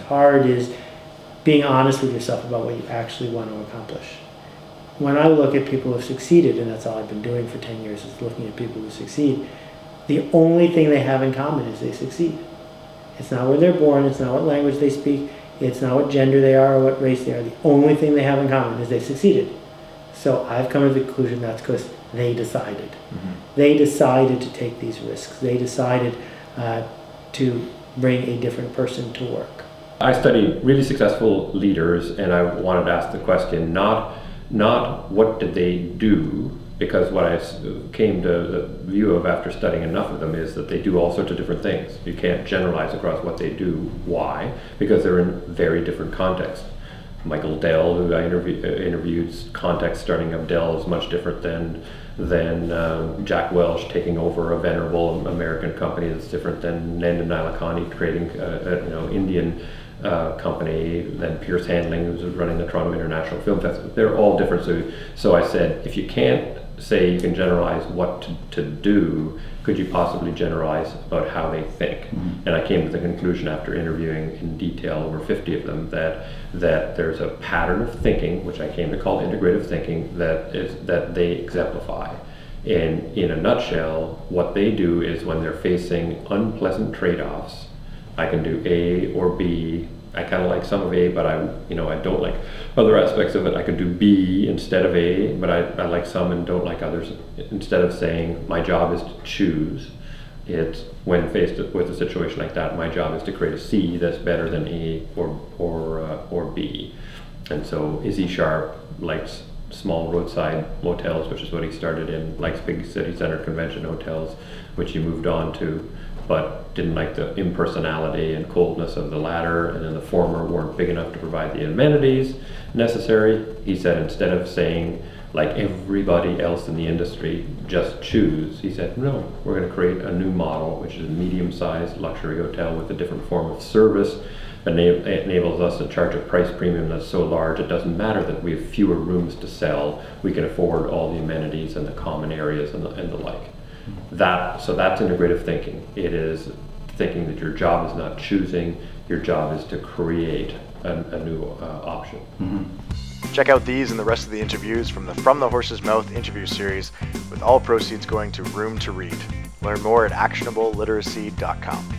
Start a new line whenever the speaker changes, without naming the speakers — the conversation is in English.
hard is being honest with yourself about what you actually want to accomplish. When I look at people who have succeeded, and that's all I've been doing for 10 years, is looking at people who succeed, the only thing they have in common is they succeed. It's not where they're born, it's not what language they speak, it's not what gender they are or what race they are. The only thing they have in common is they succeeded. So I've come to the conclusion that's because they decided. They decided to take these risks. They decided to bring a different person to work.
I studied really successful leaders, and I wanted to ask the question, not what did they do, because what I came to the view of after studying enough of them is that they do all sorts of different things. You can't generalize across what they do. Why? Because they're in very different contexts. Michael Dell, who I interviewed's context starting of Dell is much different than Jack Welch taking over a venerable American company that's different than Nandan Nilekani creating Indian company, then Pierce Handling, who's running the Toronto International Film Festival. They're all different. So I said, if you can't say you can generalize what to do, could you possibly generalize about how they think? And I came to the conclusion after interviewing in detail over 50 of them that there's a pattern of thinking, which I came to call integrative thinking, that they exemplify. And in a nutshell, what they do is when they're facing unpleasant trade-offs, I can do A or B. I kind of like some of A, but I don't like other aspects of it. I could do B instead of A, but I like some and don't like others. Instead of saying my job is to choose, it's when faced with a situation like that, my job is to create a C that's better than A or B. And so Izzy Sharp likes small roadside motels, which is what he started in, likes big city center convention hotels, which he moved on to, but didn't like the impersonality and coldness of the latter, and then the former weren't big enough to provide the amenities necessary. He said, instead of saying, like everybody else in the industry, just choose, he said, no, we're going to create a new model, which is a medium-sized luxury hotel with a different form of service that enables us to charge a price premium that's so large it doesn't matter that we have fewer rooms to sell. We can afford all the amenities and the common areas and the like. So that's integrative thinking. It is thinking that your job is not choosing, your job is to create a new option.
Check out these and the rest of the interviews from the Horse's Mouth interview series, with all proceeds going to Room to Read. Learn more at actionableliteracy.com.